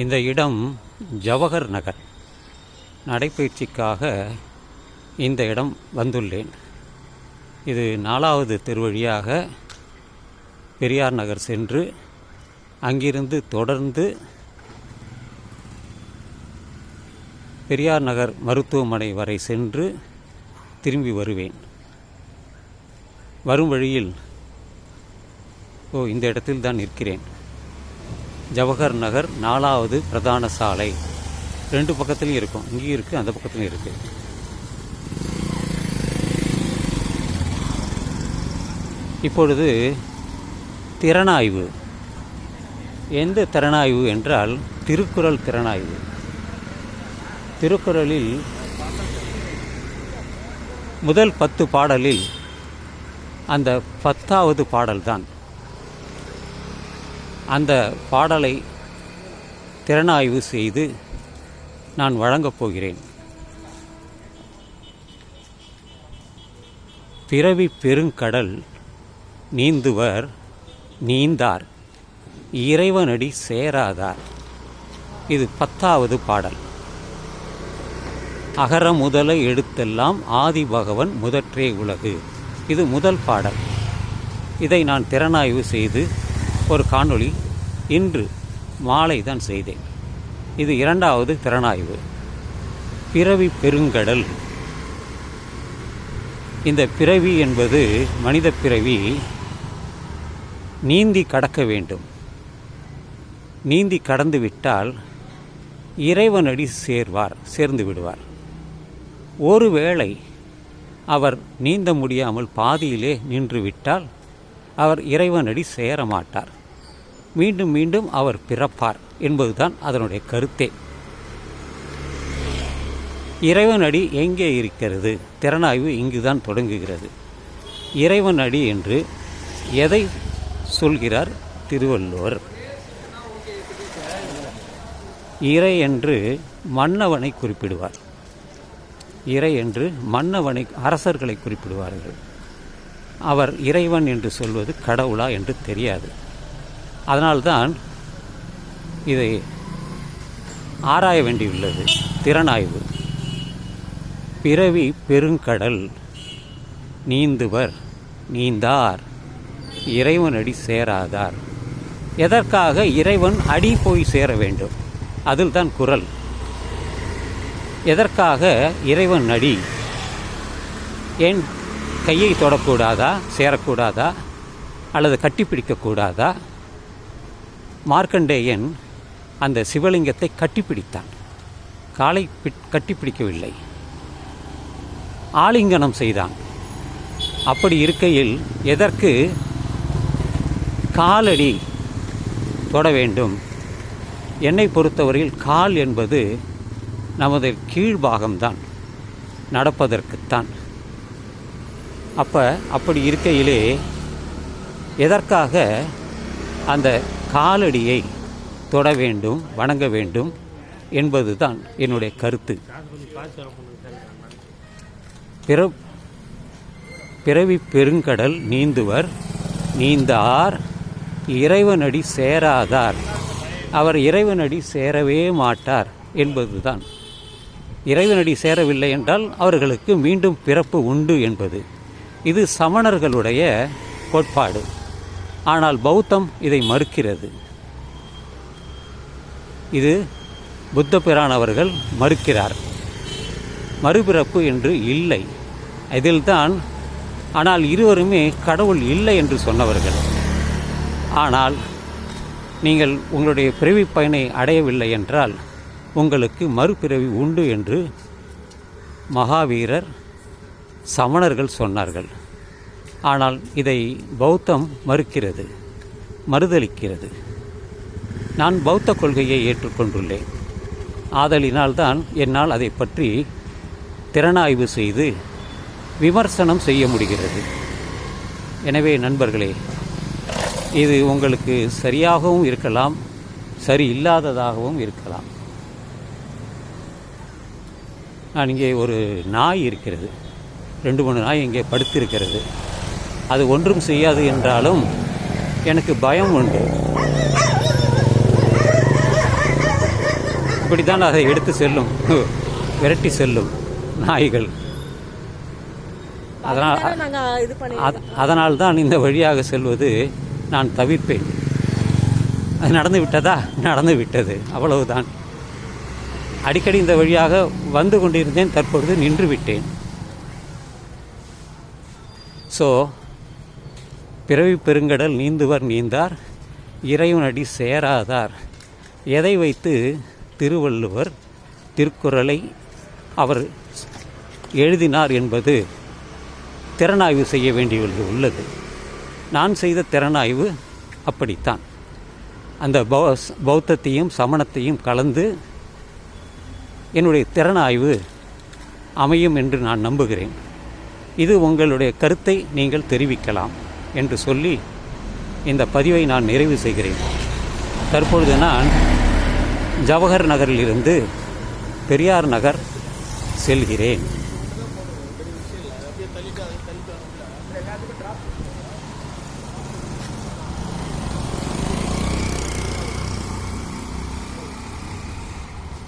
இந்த இடம் ஜவஹர் நகர். நடைப்பயிற்சிக்காக இந்த இடம் வந்துள்ளேன். இது 4வது தெரு வழியாக பெரியார் நகர் சென்று அங்கிருந்து தொடர்ந்து பெரியார் நகர் மருத்துவமனை வரை சென்று திரும்பி வருவேன். வரும் வழியில் இந்த இடத்தில் தான் இருக்கிறேன். ஜவஹர் நகர் 4வது பிரதான சாலை. 2 பக்கத்துலையும் இருக்கும். இங்கேயும் இருக்குது, அந்த பக்கத்துலையும் இருக்குது. இப்பொழுது திறனாய்வு. எந்த திறனாய்வு என்றால் திருக்குறள் திறனாய்வு. திருக்குறளில் முதல் 10 பாடலில் அந்த 10வது பாடல்தான். அந்த பாடலை திறனாய்வு செய்து நான் வழங்கப் போகிறேன். பிறவி பெருங்கடல் நீந்துவர் நீந்தார், இறைவனடி சேராதார். இது 10வது பாடல். அகர முதல எழுத்தெல்லாம் ஆதி பகவன் முதற்றே உலகு. இது முதல் பாடல். இதை நான் திறனாய்வு செய்து ஒரு காணொளி இன்று மாலை தான் செய்தேன். இது 2வது திறனாய்வு. பிறவி பெருங்கடல். இந்த பிறவி என்பது மனித பிறவி நீந்தி கடக்க வேண்டும். நீந்தி கடந்து விட்டால் இறைவனடி சேர்ந்து விடுவார். ஒருவேளை அவர் நீந்த முடியாமல் பாதியிலே நின்று விட்டால் அவர் இறைவனடி சேர மாட்டார். மீண்டும் மீண்டும் அவர் பிறப்பார் என்பதுதான் அதனுடைய கருத்தே. இறைவனடி எங்கே இருக்கிறது? திறனாய்வு இங்குதான் தொடங்குகிறது. இறைவனடி என்று எதை சொல்கிறார் திருவள்ளுவர்? இறை என்று மன்னவனை குறிப்பிடுவார். இறை என்று மன்னவனை, அரசர்களை குறிப்பிடுவார்கள். அவர் இறைவன் என்று சொல்வது கடவுளா என்று தெரியாது. அதனால்தான் இதை ஆராய வேண்டியுள்ளது. திறனாய்வு. பிறவி பெருங்கடல் நீந்துவர் நீந்தார், இறைவனடி சேராதார். எதற்காக இறைவன் அடி போய் சேர வேண்டும்? அதில் தான் குறள். எதற்காக இறைவன் அடி? ஏன் கையை தொடக்கூடாதா? சேரக்கூடாதா? அல்லது கட்டிப்பிடிக்கக்கூடாதா? மார்க்கண்டேயன் அந்த சிவலிங்கத்தை கட்டிப்பிடித்தான். காலை கட்டிப்பிடிக்கவில்லை, ஆலிங்கனம் செய்தான். அப்படி இருக்கையில் எதற்கு காலடி தொட வேண்டும்? என்னை பொறுத்தவரையில் கால் என்பது நமது கீழ்பாகம்தான், நடப்பதற்குத்தான். அப்படி இருக்கையிலே எதற்காக அந்த காலடியை தொட வேண்டும், வணங்க வேண்டும் என்பதுதான் என்னுடைய கருத்து. பிறவி பெருங்கடல் நீந்துவர் நீந்தார், இறைவனடி சேராதார். அவர் இறைவனடி சேரவே மாட்டார் என்பதுதான். இறைவனடி சேரவில்லை என்றால் அவர்களுக்கு மீண்டும் பிறப்பு உண்டு என்பது. இது சமணர்களுடைய கோட்பாடு. ஆனால் பௌத்தம் இதை மறுக்கிறது. இது புத்த பிரான் அவர்கள் மறுக்கிறார். மறுபிறப்பு என்று இல்லை இதில்தான். ஆனால் இருவருமே கடவுள் இல்லை என்று சொன்னவர்கள். ஆனால் நீங்கள் உங்களுடைய பிறவி பயனை அடையவில்லை என்றால் உங்களுக்கு மறுபிறவி உண்டு என்று மகாவீரர் சமணர்கள் சொன்னார்கள். ஆனால் இதை பௌத்தம் மறுக்கிறது, மறுதலிக்கிறது. நான் பௌத்த கொள்கையை ஏற்றுக்கொண்டுள்ளேன். ஆதலினால்தான் என்னால் அதை பற்றி திறனாய்வு செய்து விமர்சனம் செய்ய முடிகிறது. எனவே நண்பர்களே, இது உங்களுக்கு சரியாகவும் இருக்கலாம், சரி இல்லாததாகவும் இருக்கலாம். நான் இங்கே ஒரு நாய் இருக்கிறது, 2-3 நாய் இங்கே படுத்திருக்கிறது. அது ஒன்றும் செய்யாது என்றாலும் எனக்கு பயம் உண்டு. இப்படித்தான் அதை எடுத்து செல்லும், விரட்டி செல்லும் நாய்கள். அதனால்தான் இந்த வழியாக செல்வது நான் தவிர்ப்பேன். அது நடந்து விட்டதா? நடந்து விட்டது, அவ்வளவுதான். அடிக்கடி இந்த வழியாக வந்து கொண்டிருந்தேன், தற்பொழுது நின்று விட்டேன். ஸோ பிறவி பெருங்கடல் நீந்துவர் நீந்தார், இறைவனடி சேராதார். எதை வைத்து திருவள்ளுவர் திருக்குறளை அவர் எழுதினார் என்பது திறனாய்வு செய்ய வேண்டியது உள்ளது. நான் செய்த திறனாய்வு அப்படித்தான். அந்த பௌத்தத்தையும் சமணத்தையும் கலந்து என்னுடைய திறனாய்வு அமையும் என்று நான் நம்புகிறேன். இது உங்களுடைய கருத்தை நீங்கள் தெரிவிக்கலாம் என்று சொல்லி இந்த பதிவை நான் நிறைவு செய்கிறேன். தற்பொழுது நான் ஜவஹர் நகரிலிருந்து பெரியார் நகர் செல்கிறேன்.